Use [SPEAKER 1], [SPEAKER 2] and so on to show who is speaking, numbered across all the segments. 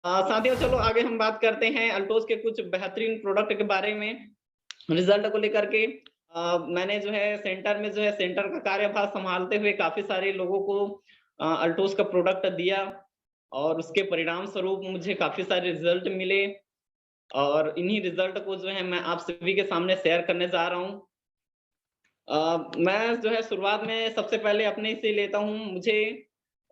[SPEAKER 1] साथियों, चलो आगे हम बात करते हैं अल्टोज के कुछ बेहतरीन प्रोडक्ट के बारे में। रिजल्ट को लेकर के मैंने जो है सेंटर में जो है सेंटर का कार्यभार संभालते हुए काफी सारे लोगों को अल्टोज का प्रोडक्ट दिया और उसके परिणाम स्वरूप मुझे काफी सारे रिजल्ट मिले और इन्हीं रिजल्ट को जो है मैं आप सभी के सामने शेयर करने जा रहा हूँ। मैं जो है शुरुआत में सबसे पहले अपने से लेता हूँ। मुझे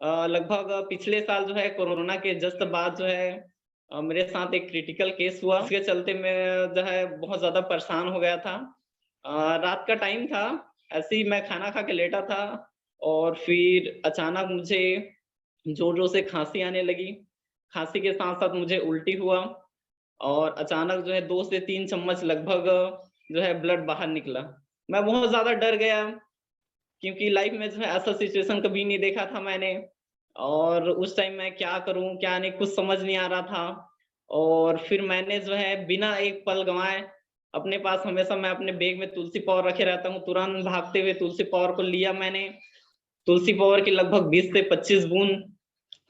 [SPEAKER 1] लगभग पिछले साल जो है कोरोना के जस्ट बाद जो है मेरे साथ एक क्रिटिकल केस हुआ। इसके चलते मैं जो है बहुत ज़्यादा परेशान हो गया था। रात का टाइम था, ऐसे ही मैं खाना खा के लेटा था और फिर अचानक मुझे ज़ोर-ज़ोर से खाँसी आने लगी। खाँसी के साथ-साथ मुझे उल्टी हुआ और अचानक जो है 2 से 3 चम्मच लगभग जो है ब्लड बाहर निकला। मैं बहुत ज़्यादा डर गया क्योंकि लाइफ में जो है ऐसा सिचुएशन कभी नहीं देखा था मैंने और उस टाइम मैं क्या करूँ, क्या नहीं कुछ समझ नहीं आ रहा था। और फिर मैंने जो है बिना एक पल गँवाए अपने पास हमेशा मैं अपने बैग में तुलसी पाउडर रखे रहता हूँ, तुरंत भागते हुए तुलसी पाउडर को लिया मैंने। तुलसी पाउडर की लगभग 20 से 25 बूँद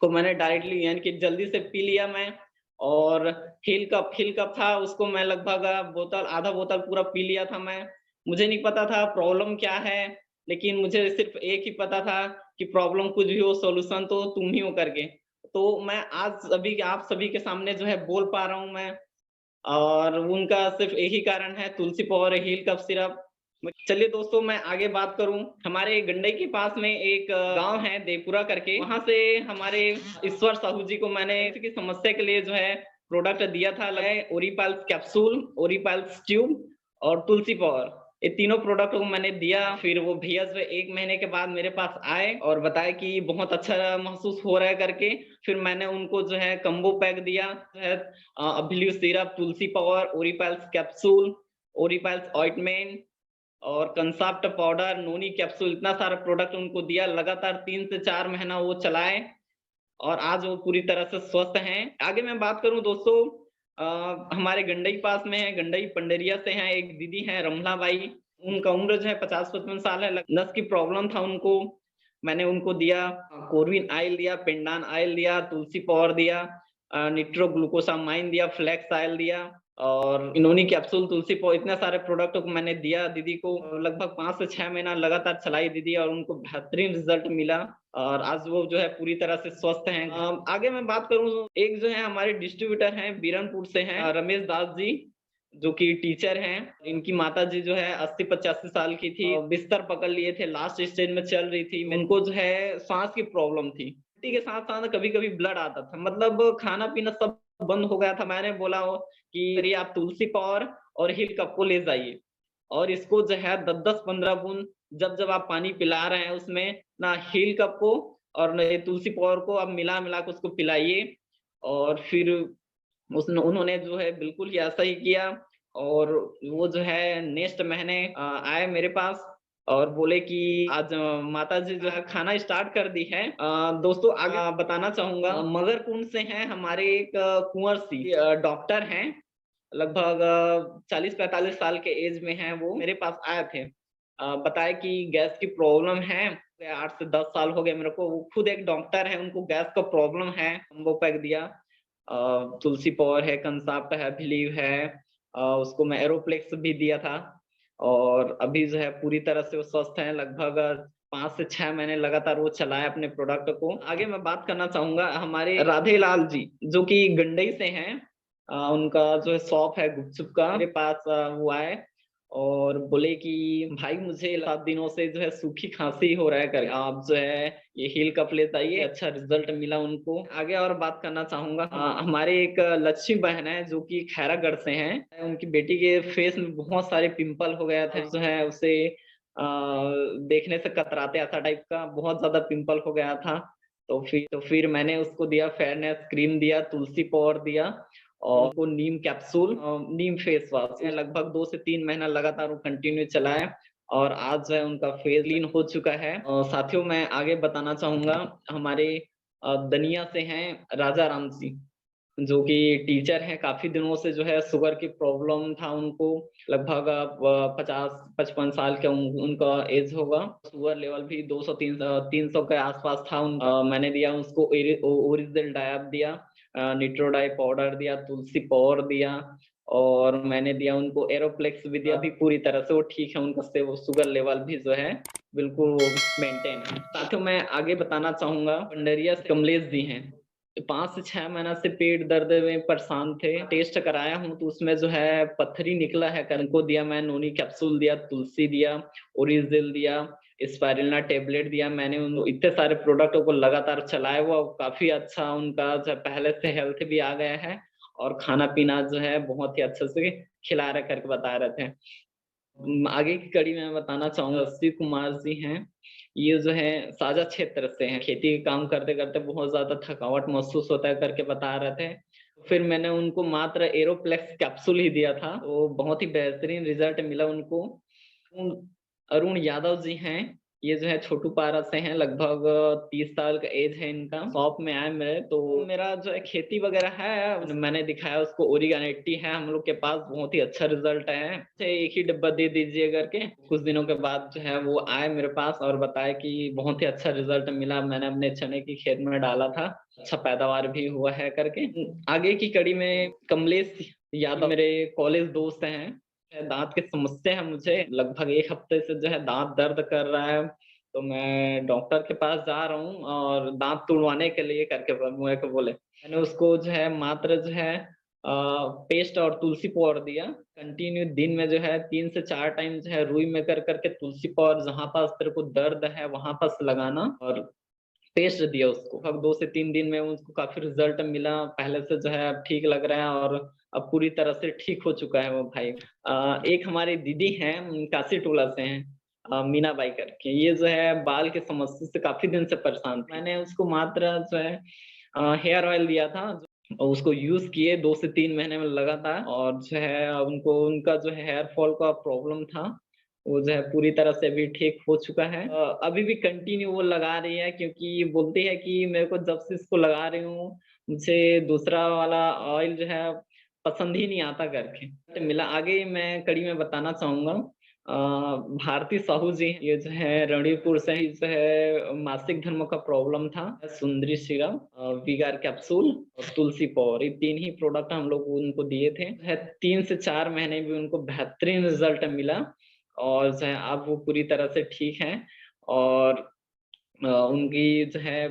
[SPEAKER 1] को मैंने डायरेक्टली यानी कि जल्दी से पी लिया मैं। और हिल कप था उसको मैं लगभग बोतल आधा बोतल पूरा पी लिया था मैं। मुझे नहीं पता था प्रॉब्लम क्या है, लेकिन मुझे सिर्फ़ एक ही पता था कि प्रॉब्लम कुछ भी हो सॉल्यूशन तो तुम ही हो करके। तो मैं आज अभी आप सभी के सामने जो है बोल पा रहा हूँ मैं और उनका सिर्फ़ एक ही कारण है तुलसी पाउडर, हील कफ सिरप। चलिए दोस्तों मैं आगे बात करूँ, हमारे गंडई के पास में एक गाँव है देवपुरा करके, वहाँ से हमारे ईश्वर साहू जी को मैंने की समस्या के लिए जो है प्रोडक्ट दिया था ओरीपल्स कैप्सूल, ओरीपल्स ट्यूब और तुलसी पाउडर। ये तीनों प्रोडक्ट को मैंने दिया, फिर वो भैया जो है 1 महीने के बाद मेरे पास आए और बताए कि बहुत अच्छा महसूस हो रहा है करके। फिर मैंने उनको जो है कम्बो पैक दिया, जो है अभिलियो सिरप, तुलसी पाउडर, ओरीपल्स कैप्सूल, ओरीपल्स ऑइंटमेंट और कंसॉप्ट पाउडर, नोनी कैप्सूल इतना सारा प्रोडक्ट उनको दिया। लगातार 3 से 4 महीना वो चलाए और आज वो पूरी तरह से स्वस्थ हैं। आगे मैं बात करूँ दोस्तों हमारे गंडई पास में है, गंडई पंडरिया से हैं, एक दीदी हैं रमला बाई। उनका उम्र जो है 50-55 साल है, नस की प्रॉब्लम था उनको। मैंने उनको दिया कोरविन ऑयल दिया, पेंडान ऑयल दिया, तुलसी पाउडर दिया, निट्रोग्लूकोसामाइन दिया, फ्लैक्स ऑयल दिया और इनोनी कैप्सूल, तुलसी इतने सारे प्रोडक्ट को मैंने दिया दीदी को। लगभग 5 से 6 महीना लगातार चलाई दीदी और उनको बेहतरीन रिजल्ट मिला और आज वो जो है पूरी तरह से स्वस्थ हैं। आगे मैं बात करूँ, एक जो है हमारे डिस्ट्रीब्यूटर हैं, बीरनपुर से हैं रमेश दास जी, जो कि टीचर हैं। इनकी माताजी जो है 80-85 साल की थी, बिस्तर पकड़ लिए थे, लास्ट स्टेज में चल रही थी। उनको जो है साँस की प्रॉब्लम थी। उल्टी के साथ-साथ कभी-कभी ब्लड आता था, मतलब खाना-पीना सब बंद हो गया था। मैंने बोला कि अरे आप तुलसी पाउडर और हिल कप को ले जाइए और इसको जो है 10-10 15 बूंद जब-जब आप पानी पिला रहे हैं उसमें ना हिल कप को और ना ये तुलसी पाउडर को आप मिला-मिला के उसको पिलाइए। और फिर उसने उन्होंने जो है बिल्कुल ही ऐसा ही किया और वो जो है नेक्स्ट महीने आए मेरे पास और बोले कि आज माताजी जो है खाना स्टार्ट कर दी है। दोस्तों आगे बताना चाहूँगा मगरकुंड से हैं हमारे एक कुंवर सिंह डॉक्टर हैं, लगभग 40-45 साल के एज में हैं वो, मेरे पास आए थे। बताए कि गैस की प्रॉब्लम है, 8 से 10 साल हो गए मेरे को, वो खुद एक डॉक्टर हैं, उनको गैस का प्रॉब्लम है, कॉम्बो पैक दिया। तुलसी पाउडर है, कंसॉप्ट है, बिलीव है, उसको मैं एरोप्लेक्स भी दिया था और अभी जो है पूरी तरह से वो स्वस्थ हैं। लगभग 5 से 6 महीने लगातार वो चलाए अपने प्रोडक्ट को। आगे मैं बात करना चाहूँगा हमारे राधे लाल जी, जो कि गंडई से हैं। उनका जो है शॉप है गुपचुप का, मेरे पास वो आए और बोले कि भाई मुझे 7 दिनों से जो है सूखी खाँसी हो रहा है कर आप जो है ये हील कप ले जाइए, अच्छा रिज़ल्ट मिला उनको। आगे और बात करना चाहूँगा हमारे एक लक्ष्मी बहन है जो कि खैरागढ़ से हैं। उनकी बेटी के फेस में बहुत सारे पिंपल हो गया था, जो है उसे देखने से कतराते ऐसा टाइप का बहुत ज़्यादा पिंपल हो गया था। तो फिर मैंने उसको दिया फेयरनेस क्रीम दिया, तुलसी पाउडर दिया और वो नीम कैप्सूल नीम फेस वॉश लगभग 2 से 3 महीना लगातार वो कंटिन्यू चलाए और आज जो है उनका फेस क्लीन हो चुका है। साथियों मैं आगे बताना चाहूँगा हमारे दनिया से हैं राजा राम जी, जो कि टीचर हैं, काफ़ी दिनों से जो है शुगर की प्रॉब्लम था उनको, लगभग 50-55 साल का उनका एज होगा। शुगर लेवल भी 200 300 के आस-पास था मैंने दिया उसको ओरिजिनल डायब दिया निट्रोडाई पाउडर दिया, तुलसी पाउडर दिया और मैंने दिया उनको एरोप्लेक्स भी दिया। अभी पूरी तरह से वो ठीक है, उनका से वो शुगर लेवल भी जो है बिल्कुल मेंटेन है। साथियों मैं आगे बताना चाहूँगा पंडरिया से कमलेश जी हैं। 5 से 6 महीना से पेट दर्द में परेशान थे। टेस्ट कराया हूँ तो उसमें जो है पत्थरी निकला है। उनको दिया मैं नोनी कैप्सूल दिया, तुलसी दिया, ओरिजिल दिया, स्पाइरुलिना टेबलेट दिया। मैंने उन इतने सारे प्रोडक्टों को लगातार चलाया हुआ, काफ़ी अच्छा उनका जो पहले से हेल्थ भी आ गया है और खाना-पीना जो है बहुत ही अच्छे से खिला रहे करके बता रहे थे। आगे की कड़ी में मैं बताना चाहूँगा शिव कुमार जी हैं। ये जो है साझा क्षेत्र से हैं। खेती का काम करते-करते बहुत ज़्यादा थकावट महसूस होता है करके बता रहे थे। फिर मैंने उनको मात्र एरोप्लेक्स कैप्सूल ही दिया था। तो बहुत ही बेहतरीन रिज़ल्ट मिला उनको। उन अरुण यादव जी हैं। ये जो है छोटूपारा से हैं, लगभग 30 साल का एज है इनका। शॉप में आए मेरे तो मेरा जो है खेती वगैरह है, मैंने दिखाया उसको ओरिगानेटी है हम लोग के पास, बहुत ही अच्छा रिज़ल्ट है। अच्छा 1 ही डिब्बा दे दीजिए करके। कुछ दिनों के बाद जो है वो आए मेरे पास और बताए कि बहुत ही अच्छा रिज़ल्ट मिला, मैंने अपने चने की खेत में डाला था, अच्छा पैदावार भी हुआ है करके। आगे की कड़ी में कमलेश यादव मेरे कॉलेज दोस्त हैं। दाँत की समस्या है मुझे, लगभग 1 हफ्ते से जो है दाँत दर्द कर रहा है, तो मैं डॉक्टर के पास जा रहा हूँ और दाँत तुड़वाने के लिए करके मेरे को बोले। मैंने उसको जो है मात्र जो है पेस्ट और तुलसी पाउडर दिया। कंटिन्यू दिन में जो है 3 से 4 टाइम जो है रुई में कर के तुलसी पाउडर जहाँ पास तेरे को दर्द है वहाँ पास लगाना और टेस्ट दिया उसको। अब 2 से 3 दिन में उसको काफ़ी रिज़ल्ट मिला, पहले से जो है अब ठीक लग रहा है और अब पूरी तरह से ठीक हो चुका है वो भाई। एक हमारी दीदी हैं, काशी टोला से हैं, मीना बाई करके। ये जो है बाल की समस्या से काफ़ी दिन से परेशान थी। मैंने उसको मात्र जो है हेयर ऑयल दिया था और उसको यूज़ किए 2 से 3 महीने में लगातार और जो है उनको उनका जो है हेयर फॉल का प्रॉब्लम था, वो जो है पूरी तरह से अभी ठीक हो चुका है। अभी भी कंटिन्यू वो लगा रही है क्योंकि बोलती है कि मेरे को जब से इसको लगा रही हूँ, मुझे दूसरा वाला ऑयल जो है पसंद ही नहीं आता करके। तो मिला आगे मैं कड़ी में बताना चाहूँगा भारती साहू जी ये जो है रणवीरपुर से ही जो है मासिक धर्म का प्रॉब्लम था। सुंदरी सीरम, वीगार कैप्सूल और तुलसी पाउडर, ये 3 ही प्रोडक्ट हम लोग उनको दिए थे। है 3 से 4 महीने भी उनको बेहतरीन रिज़ल्ट मिला और जो है अब वो पूरी तरह से ठीक हैं और उनकी जो है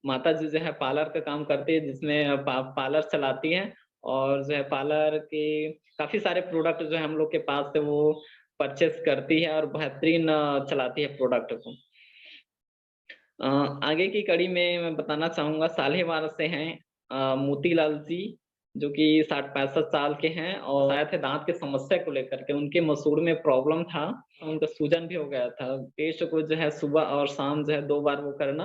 [SPEAKER 1] माताजी जो है पार्लर का काम करती है जिसमें पार्लर चलाती हैं और जो है पार्लर के काफ़ी सारे प्रोडक्ट जो है हम लोग के पास से वो परचेज़ करती है और बेहतरीन चलाती है प्रोडक्ट को। अ, आगे की कड़ी में मैं बताना चाहूँगा साल्हेवाल से हैं मोतीलाल जी, जो कि 60-65 साल के हैं और आए थे दाँत की समस्या को लेकर के। उनके मसूड़ में प्रॉब्लम था, उनका सूजन भी हो गया था। पेस्ट को जो है सुबह और शाम जो है 2 बार वो करना।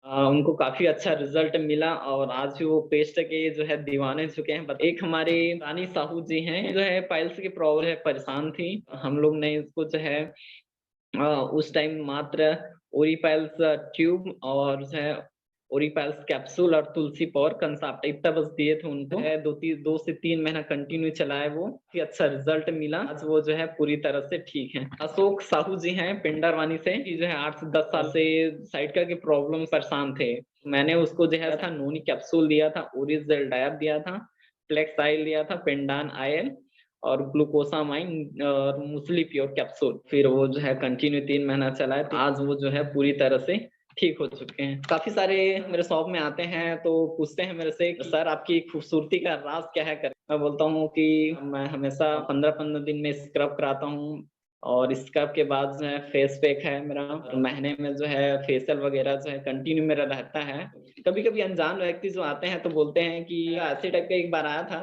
[SPEAKER 1] उनको काफ़ी अच्छा रिज़ल्ट मिला और आज भी वो पेस्ट के जो है दीवाने चुके हैं। एक हमारी रानी साहू जी हैं, जो है पाइल्स की प्रॉब्लम है, परेशान थी। हम लोग ने इसको जो है उस टाइम मात्र ओरिपैल्स ट्यूब और जो है ओरिपैल्स कैप्सूल और तुलसी पाउडर कंसाप्टा इतना बस दिए थे उनको। 2 से 3 महीना कंटिन्यू चलाए वो, काफ़ी अच्छा रिज़ल्ट मिला। आज वो जो है पूरी तरह से ठीक हैं। अशोक साहू जी हैं पिंडरवानी से, ये जो है 8 से 10 साल से साइटिका की प्रॉब्लम परेशान थे। मैंने उसको जो है था नोनी कैप्सूल दिया था, ओरिजिल डायब दिया था, फ्लेक्स ऑयल दिया था, पेंडान ऑयल और ग्लूकोसामाइन और मुसली प्योर कैप्सूल। फिर वो जो है कंटिन्यू 3 महीना चला है, तो आज वो जो है पूरी तरह से ठीक हो चुके हैं। काफ़ी सारे मेरे शॉप में आते हैं तो पूछते हैं मेरे से, "सर आपकी खूबसूरती का राज़ क्या है?" मैं बोलता हूँ कि मैं हमेशा 15-15 दिन में स्क्रब कराता हूँ और स्क्रब के बाद जो है फेस पैक है मेरा और महीने में जो है फेशियल वगैरह जो है कंटिन्यू मेरा रहता है। कभी-कभी अनजान व्यक्ति जो आते हैं तो बोलते हैं कि ऐसे टाइप का एक बार आया था,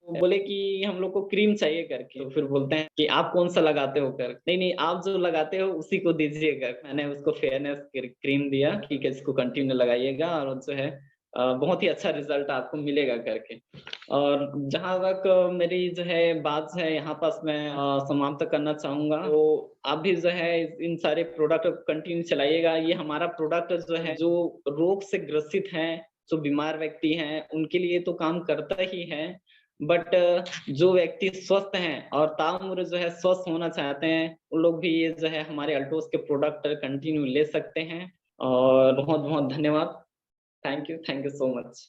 [SPEAKER 1] वो बोले कि हम लोग को क्रीम चाहिए करके, तो फिर बोलते हैं कि आप कौन-सा लगाते हो कर? नहीं, नहीं आप जो लगाते हो उसी को दीजिएगा। मैंने उसको फेयरनेस क्रीम दिया, ठीक है इसको कंटिन्यू लगाइएगा और जो है बहुत ही अच्छा रिज़ल्ट आपको मिलेगा करके। और जहाँ तक मेरी जो है बात है यहाँ पास मैं समाप्त करना चाहूँगा, तो आप भी जो है इन सारे प्रोडक्ट कंटिन्यू चलाइएगा। ये हमारा प्रोडक्ट जो है, जो रोग से ग्रसित हैं, जो बीमार व्यक्ति हैं, उनके लिए तो काम करता ही है। बट जो व्यक्ति स्वस्थ हैं और ताउम्र जो है स्वस्थ होना चाहते हैं, उन लोग भी ये जो है हमारे अल्टोस के प्रोडक्ट कंटिन्यू ले सकते हैं और बहुत-बहुत धन्यवाद। Thank you so much.